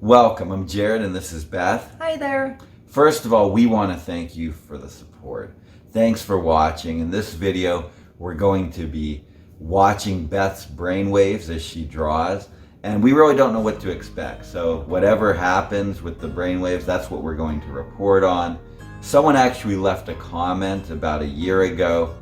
Welcome, I'm Jared and this is Beth. Hi there. First of all, we want to thank you for the support. Thanks for watching. In this video, we're going to be watching Beth's brainwaves as she draws, and we really don't know what to expect. So whatever happens with the brainwaves, that's what we're going to report on. Someone actually left a comment about a year ago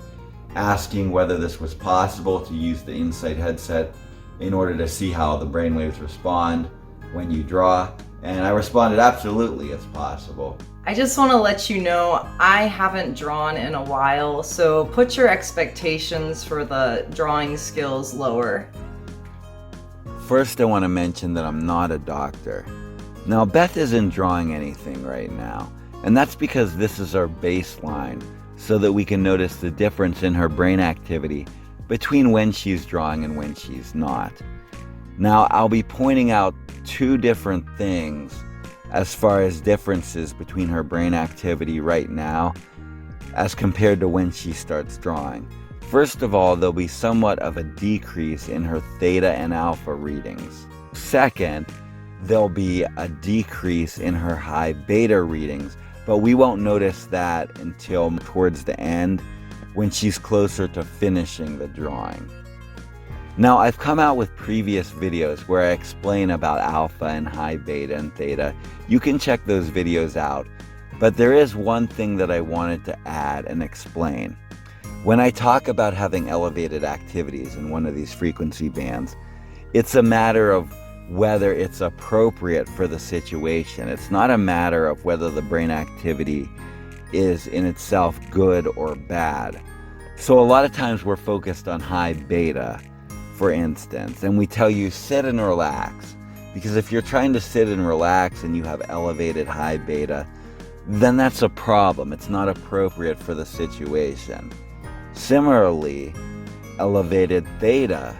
asking whether this was possible to use the Insight headset in order to see how the brainwaves respond when you draw, and I responded absolutely, it's possible. I just want to let you know I haven't drawn in a while, so put your expectations for the drawing skills lower. First, I want to mention that I'm not a doctor. Now, Beth isn't drawing anything right now, and that's because this is our baseline so that we can notice the difference in her brain activity between when she's drawing and when she's not. Now, I'll be pointing out two different things as far as differences between her brain activity right now as compared to when she starts drawing. First of all, there'll be somewhat of a decrease in her theta and alpha readings. Second, there'll be a decrease in her high beta readings, but we won't notice that until towards the end when she's closer to finishing the drawing. Now, I've come out with previous videos where I explain about alpha and high beta and theta. You can check those videos out, but there is one thing that I wanted to add and explain. When I talk about having elevated activities in one of these frequency bands, it's a matter of whether it's appropriate for the situation. It's not a matter of whether the brain activity is in itself good or bad. So a lot of times we're focused on high beta, for instance, and we tell you sit and relax, because if you're trying to sit and relax and you have elevated high beta, then that's a problem. It's not appropriate for the situation. Similarly, elevated theta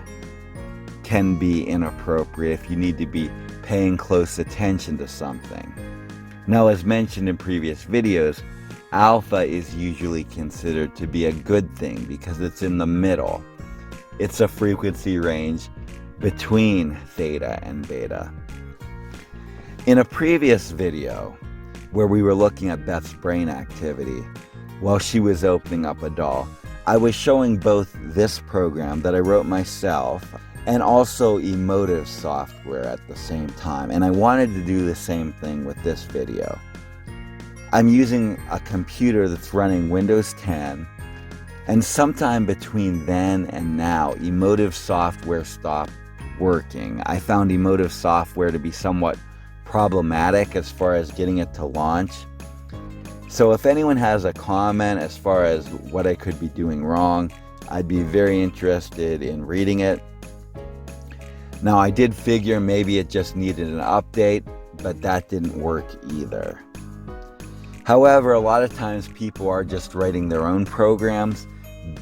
can be inappropriate if you need to be paying close attention to something. Now, as mentioned in previous videos, alpha is usually considered to be a good thing because it's in the middle. It's a frequency range between theta and beta. In a previous video where we were looking at Beth's brain activity while she was opening up a doll, I was showing both this program that I wrote myself and also Emotiv software at the same time, and I wanted to do the same thing with this video. I'm using a computer that's running Windows 10, and sometime between then and now, Emotiv software stopped working. I found Emotiv software to be somewhat problematic as far as getting it to launch. So if anyone has a comment as far as what I could be doing wrong, I'd be very interested in reading it. Now, I did figure maybe it just needed an update, but that didn't work either. However, a lot of times people are just writing their own programs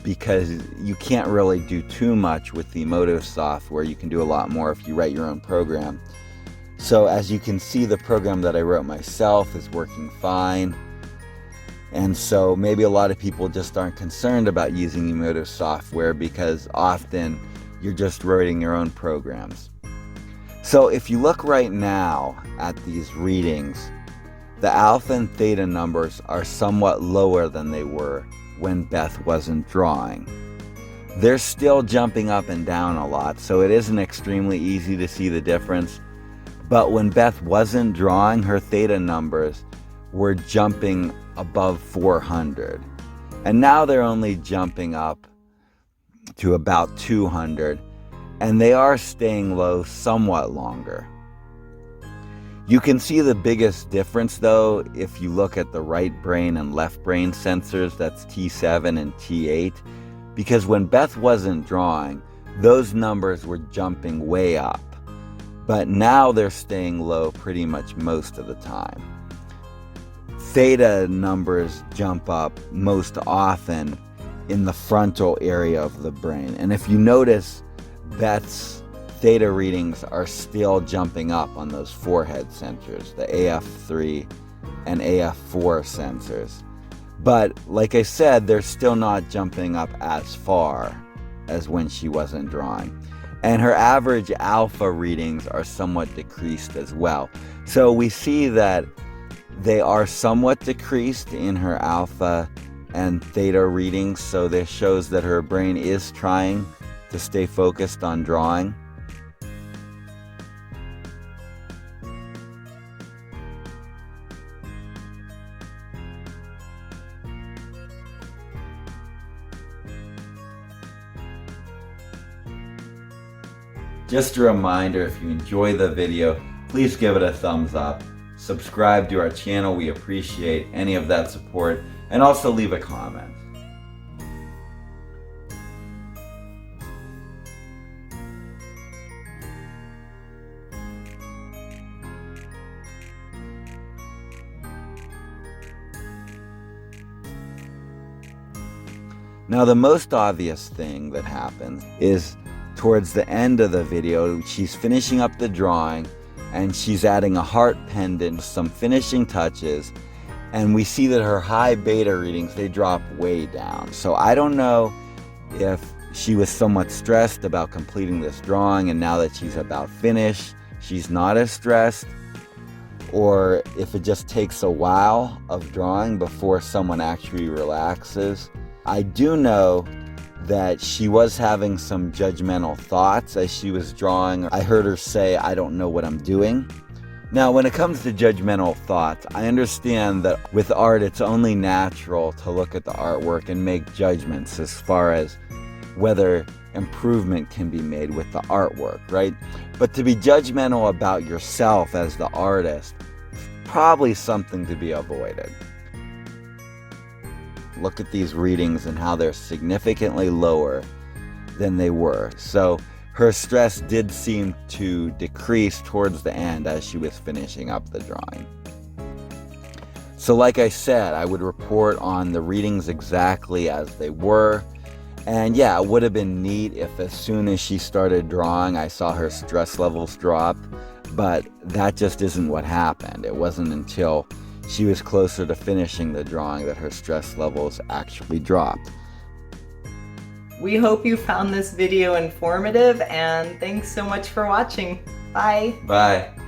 because you can't really do too much with the Emotiv software. You can do a lot more if you write your own program. So as you can see, the program that I wrote myself is working fine. And so maybe a lot of people just aren't concerned about using Emotiv software because often you're just writing your own programs. So if you look right now at these readings, the alpha and theta numbers are somewhat lower than they were when Beth wasn't drawing. They're still jumping up and down a lot, so it isn't extremely easy to see the difference. But when Beth wasn't drawing, her theta numbers were jumping above 400. And now they're only jumping up to about 200, and they are staying low somewhat longer. You can see the biggest difference though if you look at the right brain and left brain sensors, that's T7 and T8, because when Beth wasn't drawing, those numbers were jumping way up, but now they're staying low pretty much most of the time. Theta numbers jump up most often in the frontal area of the brain, and if you notice, Beth's theta readings are still jumping up on those forehead sensors, the AF3 and AF4 sensors. But like I said, they're still not jumping up as far as when she wasn't drawing. And her average alpha readings are somewhat decreased as well. So we see that they are somewhat decreased in her alpha and theta readings. So this shows that her brain is trying to stay focused on drawing. Just a reminder, if you enjoy the video, please give it a thumbs up. Subscribe to our channel, we appreciate any of that support, and also leave a comment. Now, the most obvious thing that happens is towards the end of the video, she's finishing up the drawing and she's adding a heart pendant, some finishing touches, and we see that her high beta readings, they drop way down. So I don't know if she was somewhat stressed about completing this drawing and now that she's about finished, she's not as stressed, or if it just takes a while of drawing before someone actually relaxes. I do know that she was having some judgmental thoughts as she was drawing. I heard her say, "I don't know what I'm doing." Now, when it comes to judgmental thoughts, I understand that with art, it's only natural to look at the artwork and make judgments as far as whether improvement can be made with the artwork, right? But to be judgmental about yourself as the artist, probably something to be avoided. Look at these readings and how they're significantly lower than they were. So her stress did seem to decrease towards the end as she was finishing up the drawing. So like I said, I would report on the readings exactly as they were. And yeah, it would have been neat if as soon as she started drawing, I saw her stress levels drop, but that just isn't what happened. It wasn't until she was closer to finishing the drawing that her stress levels actually dropped. We hope you found this video informative, and thanks so much for watching. Bye. Bye.